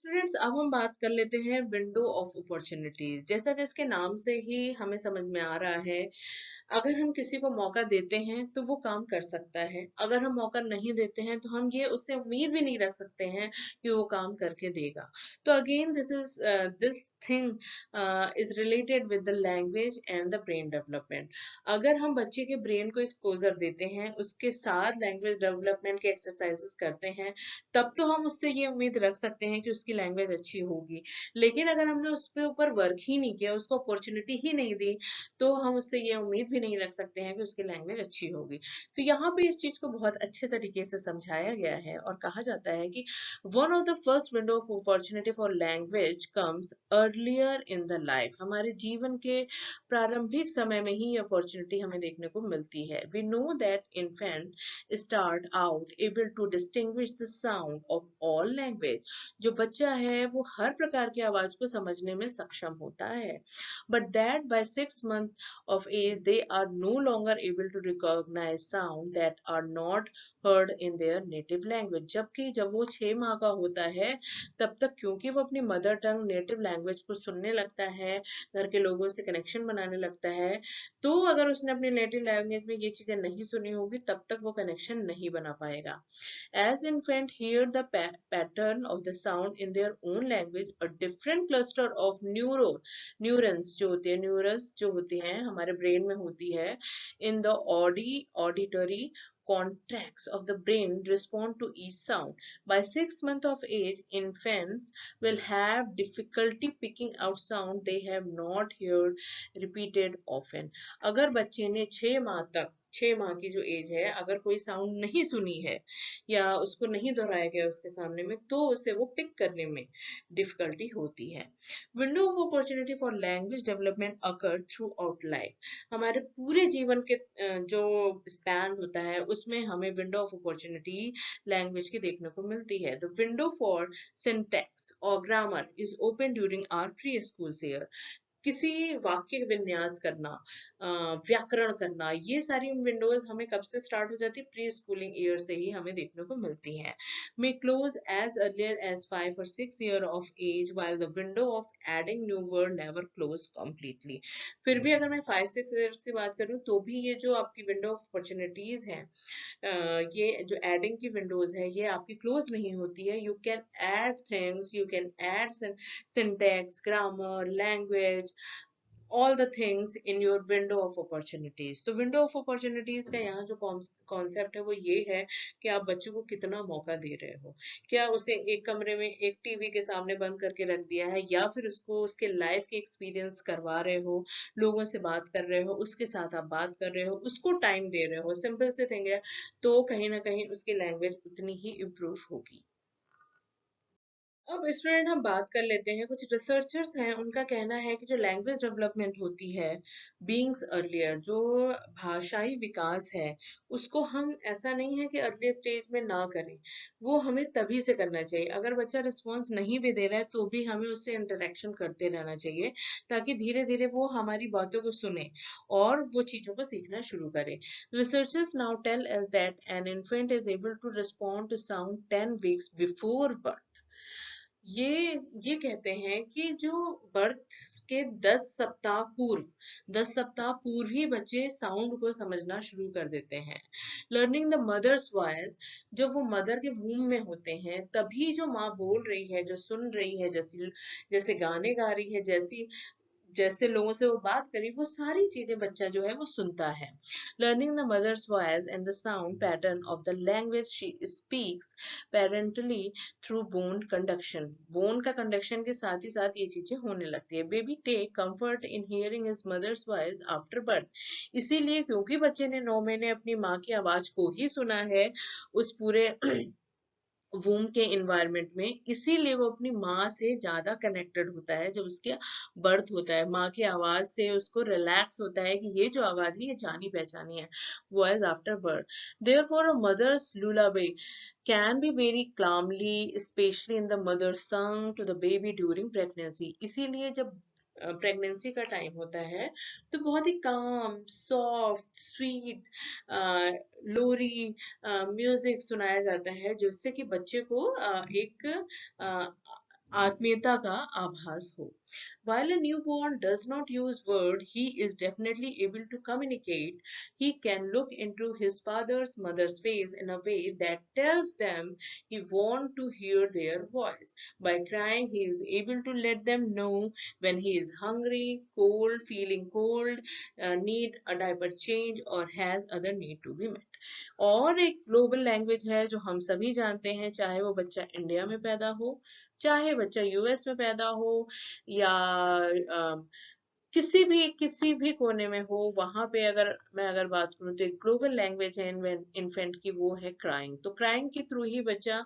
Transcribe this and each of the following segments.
Students, अब हम बात कर लेते हैं विंडो ऑफ अपॉर्चुनिटीज। जैसा कि इसके नाम से ही हमें समझ में आ रहा है, अगर हम किसी को मौका देते हैं तो वो काम कर सकता है। अगर हम मौका नहीं देते हैं तो हम ये उससे उम्मीद भी नहीं रख सकते हैं कि वो काम करके देगा। तो again this thing is related with the language and the brain development. अगर हम बच्चे के ब्रेन को एक्सपोजर देते हैं, उसके साथ लैंग्वेज डेवलपमेंट के एक्सरसाइजेस करते हैं, तब तो हम उससे ये उम्मीद रख सकते हैं कि उसकी लैंग्वेज अच्छी होगी। लेकिन अगर हमने उस पे ऊपर वर्क ही नहीं किया, उसको अपॉर्चुनिटी ही नहीं दी, तो हम उससे ये उम्मीद भी नहीं रख सकते हैं कि उसकी लैंग्वेज अच्छी होगी। तो यहाँ पे इस चीज को बहुत अच्छे तरीके से समझाया गया है और कहा जाता है कि one of the first window of opportunity for language comes earlier in the life. हमारे जीवन के प्रारंभिक समय में ही ये अपॉर्चुनिटी हमें देखने को मिलती है। We know that infant start out able to distinguish the sound of all language। जो बच्चा है वो हर प्रकार की आवाज को समझने में सक्षम होता है, but that by 6 months of age they are no longer able to recognize sound that are not heard in their native language। जबकि जब वो 6 माह का होता है, तब तक क्योंकि वो अपनी मदर टंग नेटिव लैंग्वेज को सुनने लगता है, घर के लोगों से कनेक्शन बनाने लगता है, तो अगर उसने अपनी नेटिव लैंग्वेज में ये चीजें नहीं सुनी होगी, तब तक वो कनेक्शन नहीं बना पाएगा। As infant hear the pattern of the sound in their own language, a different cluster of neurons जो होते हैं, neurons जो होती हैं हमारे ब्रेन में होती है, in the auditory contracts of the brain respond to each sound. By 6 months of age, infants will have difficulty picking out sound they have not heard repeated often। अगर बच्चे ने 6 माह तक, 6 माह की जो एज है, अगर कोई साउंड नहीं सुनी है या उसको नहीं दोहराया गया उसके सामने में, तो उसे वो पिक करने में डिफिकल्टी होती है। Window of opportunity for language development occur through out life. हमारे पूरे जीवन के जो स्पैन होता है, उसमें हमें विंडो ऑफ अपॉर्चुनिटी लैंग्वेज की देखने को मिलती है। द विंडो फॉर सिंटैक्स और grammar is open during our pre school year. किसी वाक्य विन्यास करना, व्याकरण करना, ये सारी विंडोज हमें कब से स्टार्ट हो जाती है? प्री स्कूलिंग ईयर से ही हमें देखने को मिलती हैं। May close as earlier as 5 और 6 year of age, while the window of adding new word never close completely. फिर भी अगर मैं 5-6 ईयर की बात करूँ, तो भी ये जो आपकी विंडो ऑफ अपॉर्चुनिटीज है, ये जो एडिंग की विंडोज है, ये आपकी क्लोज नहीं होती है। You can add things, you can add syntax, grammar, language, all the things in your window of opportunities। तो window of opportunities का यहाँ जो कॉन्सेप्ट है वो ये है कि आप बच्चों को कितना मौका दे रहे हो। क्या उसे एक कमरे में एक टीवी के सामने बंद करके रख दिया है, या फिर उसको उसके लाइफ के एक्सपीरियंस करवा रहे हो, लोगों से बात कर रहे हो, उसके साथ आप बात कर रहे हो, उसको टाइम दे रहे हो, सिंपल से थिंग है। तो कहीं ना कहीं उसकी लैंग्वेज उतनी ही इम्प्रूव होगी। अब स्टूडेंट, हम बात कर लेते हैं, कुछ रिसर्चर्स हैं, उनका कहना है कि जो लैंग्वेज डेवलपमेंट होती है बीइंग्स अर्लियर, जो भाषाई विकास है, उसको हम ऐसा नहीं है कि अर्ली स्टेज में ना करें, वो हमें तभी से करना चाहिए। अगर बच्चा रिस्पॉन्स नहीं भी दे रहा है तो भी हमें उससे इंटरेक्शन करते रहना चाहिए, ताकि धीरे धीरे वो हमारी बातों को सुने और वो चीजों को सीखना शुरू करे। Researchers now tell us that an infant is able to respond to sound 10 weeks before birth. ये कहते हैं कि जो बर्थ के 10 सप्ताह पूर्व ही बच्चे साउंड को समझना शुरू कर देते हैं। लर्निंग द मदर्स वॉइस, जब वो मदर के वूम में होते हैं, तभी जो माँ बोल रही है, जो सुन रही है, जैसे जैसे गाने गा रही है, जैसी जैसे लोगों से वो बात करी, वो सारी चीजें बच्चा जो है वो सुनता है। Learning the mother's voice and the sound pattern of the language she speaks prenatally through bone conduction. Bone का कंडक्शन के साथ ही साथ ये चीजें होने लगती है। Baby take comfort in hearing his mother's voice after birth. इसीलिए क्योंकि बच्चे ने 9 महीने अपनी माँ की आवाज को ही सुना है उस पूरे वूम के इन्वायरमेंट में, इसीलिए वो अपनी माँ से ज्यादा कनेक्टेड होता है। जब उसके बर्थ होता है, माँ की आवाज से उसको रिलैक्स होता है कि ये जो आवाज है ये जानी पहचानी है। Voice after birth, therefore a mother's lullaby can be very calmly, especially in the mother sung to the baby during pregnancy। इसीलिए जब प्रेगनेंसी का टाइम होता है, तो बहुत ही काम, सॉफ्ट, स्वीट लोरी म्यूजिक सुनाया जाता है, जिससे कि बच्चे को एक आत्मीयता का आभास हो. While a newborn does not use word, he is definitely able to communicate. He can look into his father's mother's face in a way that tells them he wants to hear their voice. By crying, he is able to let them know when he is hungry, cold, feeling cold, need a diaper change, or has other need to be met. और एक global language है जो हम सभी जानते हैं, चाहे वो बच्चा इंडिया में पैदा हो, चाहे बच्चा यूएस में पैदा हो, या किसी भी कोने में हो, वहां पे अगर मैं बात करूँ तो एक ग्लोबल लैंग्वेज है इन्फेंट की, वो है क्राइंग. तो क्राइंग के थ्रू ही बच्चा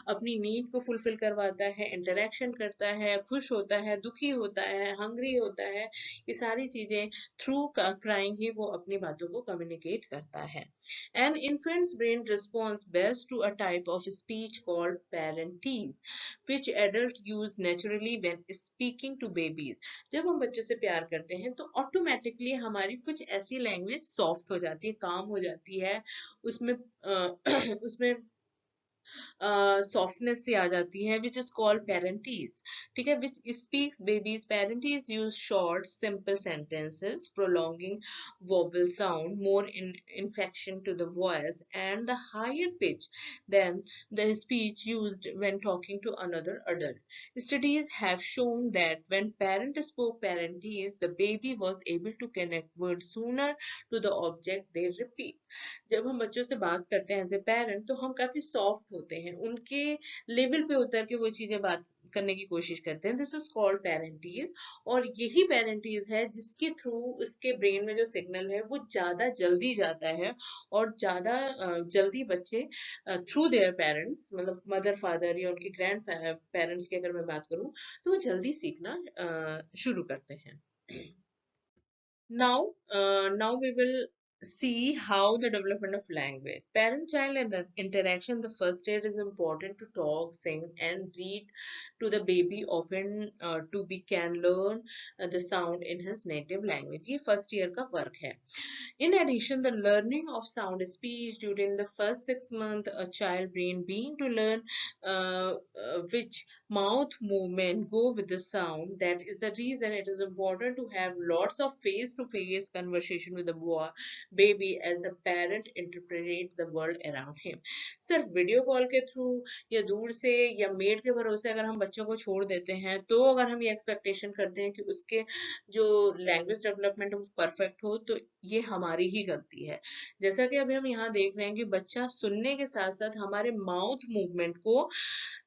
अपनी नीड को फुलफिल करवाता है, इंटरेक्शन करता है, खुश होता है, दुखी होता है, हंग्री होता है. ये सारी चीजें थ्रू क्राइंग ही वो अपनी बातों को कम्युनिकेट करता है. An infant's brain responds best to a type of speech called parentese, which adults use naturally when speaking to babies. जब हम बच्चों से प्यार करते हैं तो ऑटोमेटिकली हमारी कुछ ऐसी लैंग्वेज सॉफ्ट हो जाती है, काम हो जाती है, उसमें उसमें सॉफ्टनेस सी आ जाती है, विच इज कॉल्ड पेरेंटीज. ठीक है, which speaks babies. Parentese use short simple sentences, prolonging vowel sound, more in infection to the voice, and the higher pitch than the speech used when talking to another adult. Studies have shown that when parents spoke parentese, the baby was able to connect words sooner to the object they repeat. जब हम बच्चों से बात करते हैं as a parent, तो हम काफी सॉफ्ट होते हैं, उनके लेवल पे उतर के वो चीजें बात करने की कोशिश करते हैं. This is called parentese. और यही पेरेंटीज है जिसके थ्रू उसके ब्रेन में जो सिग्नल है वो ज्यादा जल्दी जाता है, और ज्यादा जल्दी बच्चे थ्रू देयर पेरेंट्स, मतलब मदर फादर या उनके ग्रैंड पेरेंट्स की अगर मैं बात करूं, तो वो जल्दी सीखना शुरू करते हैं. Now we will see how the development of language. Parent-child interaction. The first year is important to talk, sing, and read to the baby. Often, to be can learn the sound in his native language. ये first year का work है. In addition, the learning of sound speech during the first 6 months, a child brain being to learn which mouth movement go with the sound. That is the reason it is important to have lots of face-to-face conversation with the baby as the parent interpret the world around him. सिर्फ video call के through या दूर से या made के भरोसे अगर हम बच्चों को छोड़ देते हैं, तो अगर हम ये एक्सपेक्टेशन करते हैं कि उसके जो लैंग्वेज डेवलपमेंट है वो परफेक्ट हो, तो ये हमारी ही गलती है. जैसा कि अभी हम यहाँ देख रहे हैं कि बच्चा सुनने के साथ साथ हमारे माउथ मूवमेंट को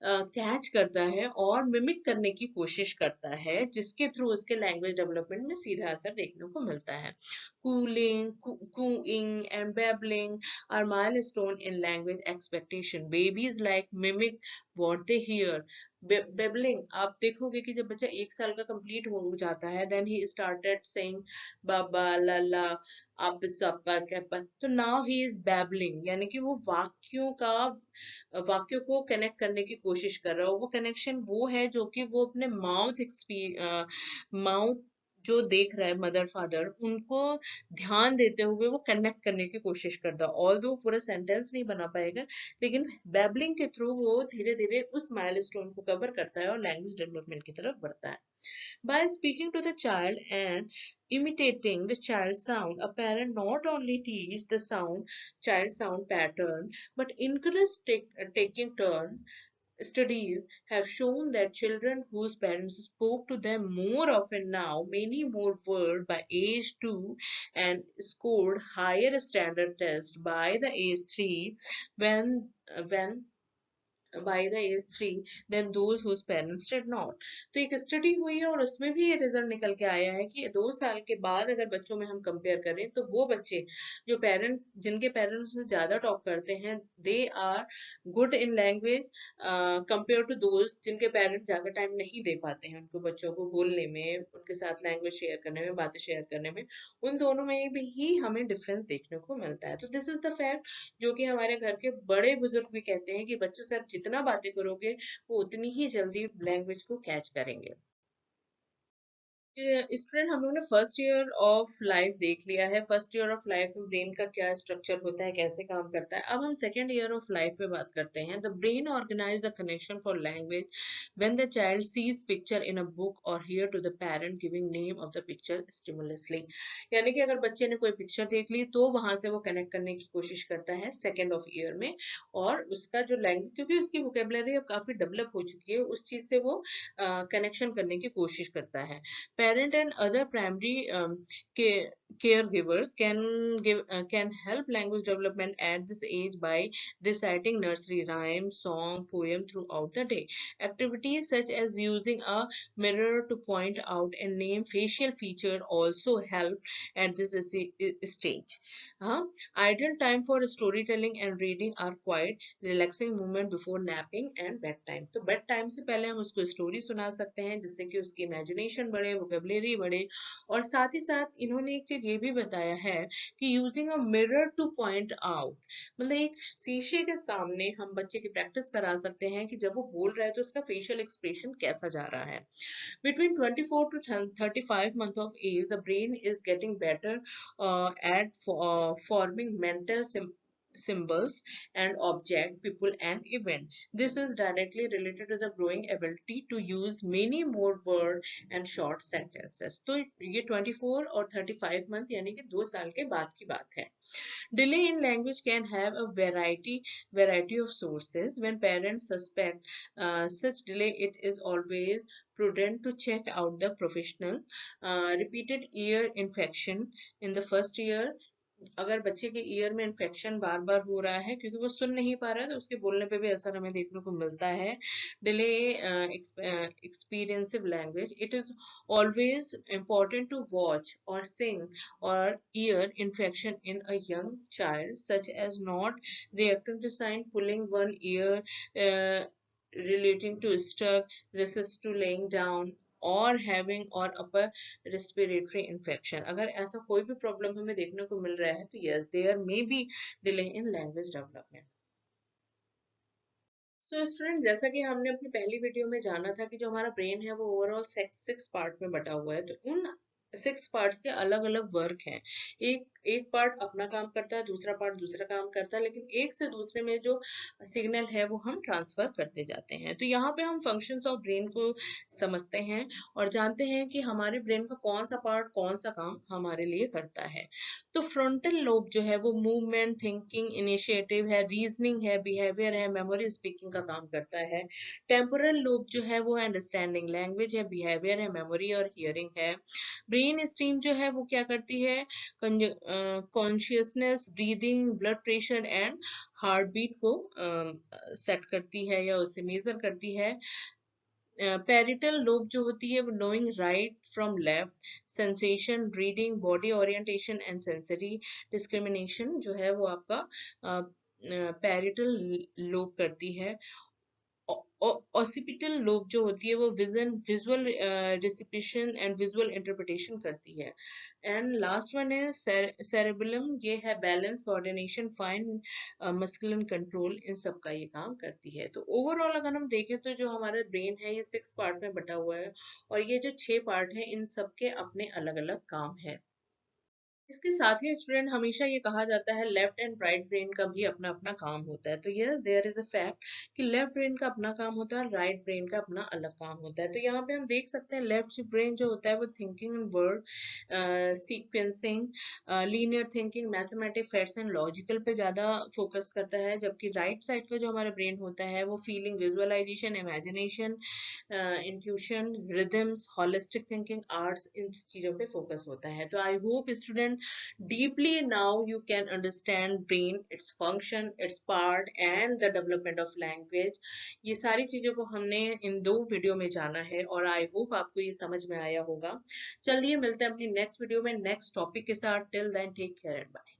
कैच करता है और मिमिक करने की कोशिश करता है, जिसके थ्रू उसके लैंग्वेज डेवलपमेंट में सीधा असर देखने को मिलता है. Cooling, cooing and babbling are milestone in language expectation. Babies like mimic what they hear. Babbling, आप देखोगे कि जब बच्चा 1 साल का कंप्लीट हो जाता है, then he started saying बाबा, लाला, अब सपा कैपा. तो now he is babbling, यानी कि वो वाक्यों को कनेक्ट करने की कोशिश कर रहा हो. वो कनेक्शन वो है जो कि वो अपने माउथ जो देख रहा है मदर फादर, उनको ध्यान देते हुए वो कनेक्ट करने की कोशिश करता है. ऑल दो पूरा सेंटेंस नहीं बना पाएगा, लेकिन बैबलिंग के थ्रू वो धीरे धीरे उस माइलस्टोन को कवर करता है और लैंग्वेज डेवलपमेंट की तरफ बढ़ता है. By speaking to the child and imitating the child's sound, a parent not only teach the child sound pattern, but encourage taking turns. Studies have shown that children whose parents spoke to them more often now many more words by age 2 and scored higher standard tests by the age 3 when by the age 3 than those whose parents did not. तो एक study हुई है और उसमें भी ये result निकल के आया है कि 2 साल के बाद अगर बच्चों में हम कंपेयर करें, तो वो बच्चे जिनके पेरेंट्स से ज्यादा टॉक करते हैं, they are good in language compare to those जिनके पेरेंट्स ज्यादा टाइम नहीं दे पाते हैं उनको बच्चों को बोलने में, उनके साथ लैंग्वेज शेयर करने में, बातें शेयर करने में. उन दोनों में भी ही हमें डिफरेंस देखने को मिलता है. तो दिस इज द फैक्ट जो कि हमारे घर के बड़े बुजुर्ग भी कहते हैं कि बच्चों से आप जितना बातें करोगे वो उतनी ही जल्दी लैंग्वेज को कैच करेंगे. स्टूडेंट हम लोग ने फर्स्ट ईयर ऑफ लाइफ देख लिया है। फर्स्ट ईयर ऑफ लाइफ में ब्रेन का क्या स्ट्रक्चर होता है, कैसे काम करता है। अब हम सेकेंड ईयर ऑफ लाइफ पे बात करते हैं। The brain organise the connection for language when the child sees picture in a book और hear to the parent giving name of the picture simultaneously. यानी कि अगर बच्चे ने कोई पिक्चर देख ली तो वहां से वो कनेक्ट करने की कोशिश करता है सेकेंड ऑफ ईयर में, और उसका जो लैंग्वेज, क्योंकि उसकी वोकेबलरी अब काफी डेवलप हो चुकी है, उस चीज से वो कनेक्शन करने की कोशिश करता है। Parent and other primary caregivers can help language development at this age by reciting nursery rhymes, song, poem throughout the day. Activities such as using a mirror to point out and name facial feature also help at this stage. Uh, Ideal time for storytelling and reading are quite relaxing moment before napping and bedtime. तो bed time से पहले हम उसको story सुना सकते हैं जिससे कि उसकी इमेजिनेशन बढ़े, वोकेबलरी बढ़े। और साथ ही साथ इन्होंने एक चीज ये भी बताया है कि using a mirror two point out, मतलब एक शीशे के सामने हम बच्चे की प्रैक्टिस करा सकते हैं कि जब वो बोल रहा है तो उसका फेशियल एक्सप्रेशन कैसा जा रहा है। Between 24 to 35 months of age, the brain is getting better at forming mental symbols and object, people and event. This is directly related to the growing ability to use many more word and short sentences. तो ये 24 और 35 month यानी कि 2 साल के बाद की बात है। Delay in language can have a variety of sources. When parents suspect such delay, it is always prudent to check out the professional. Repeated ear infection in the first year, अगर बच्चे के ईयर में infection बार बार हो रहा है क्योंकि वो सुन नहीं पा रहा है तो उसके बोलने पे भी असर हमें देखने को मिलता है। Delay expressive language, it is always important to watch or sing or ear infection in a young child, such as not reacting to sign, pulling one ear, uh, relating to stuck, resist to laying down, और having और upper respiratory infection. अगर ऐसा कोई भी problem हमें देखने को मिल रहा है तो yes, there may be delay in language development. तो स्टूडेंट, जैसा कि हमने अपनी पहली वीडियो में जाना था कि जो हमारा ब्रेन है वो ओवरऑल सिक्स पार्ट में बटा हुआ है, तो उन सिक्स पार्ट्स के अलग अलग वर्क हैं। एक एक पार्ट अपना काम करता है, दूसरा पार्ट दूसरा काम करता है, लेकिन एक से दूसरे में जो सिग्नल है वो हम ट्रांसफर करते जाते हैं। तो यहाँ पे हम फंक्शंस ऑफ ब्रेन को समझते हैं और जानते हैं कि हमारे ब्रेन का कौन सा पार्ट कौन सा काम हमारे लिए करता है। तो फ्रंटल लोब जो है वो मूवमेंट, थिंकिंग, इनिशिएटिव है, रीजनिंग है, बिहेवियर है, मेमोरी, स्पीकिंग का काम करता है। टेम्पोरल लोब जो है वो अंडरस्टैंडिंग, लैंग्वेज है, बिहेवियर है, मेमोरी और हियरिंग है। ब्रेन स्ट्रीम जो है वो क्या करती है, consciousness, breathing, blood pressure and heartbeat को सेट करती है या उसे मेजर करती है। पेरिटल लोब जो होती है वो knowing right from left, sensation, reading, body orientation and sensory discrimination जो है वो आपका पेरिटल लोब करती है। ऑसिपिटल लोब जो होती है वो visual reception and visual interpretation करती है। एंड लास्ट वन है सेरेबेलम, ये है balance, coordination, fine muscular control, इन सब का ये काम करती है। तो ओवरऑल अगर हम देखें तो जो हमारा ब्रेन है ये सिक्स पार्ट में बटा हुआ है और ये जो 6 पार्ट है इन सब के अपने अलग अलग काम है। इसके साथ ही स्टूडेंट, हमेशा ये कहा जाता है लेफ्ट एंड राइट ब्रेन का भी अपना अपना काम होता है। तो yes, there is a fact कि लेफ्ट ब्रेन का अपना काम होता है और राइट ब्रेन का अपना अलग काम होता है। तो यहाँ पे हम देख सकते हैं लेफ्ट ब्रेन जो होता है वो thinking and word sequencing, linear thinking, mathematics, facts and logical पे ज्यादा फोकस करता है, जबकि राइट साइड का जो हमारा ब्रेन होता है वो feeling, visualisation, imagination, intuition, rhythms, holistic thinking, arts, इन चीजों पे फोकस होता है। तो I hope student deeply now you can understand brain, its function, its part and the development of language। ये सारी चीजों को हमने इन 2 वीडियो में जाना है और आई होप आपको ये समझ में आया होगा। चलिए मिलते हैं अपनी नेक्स्ट वीडियो में नेक्स्ट टॉपिक के साथ। Till then take care and bye.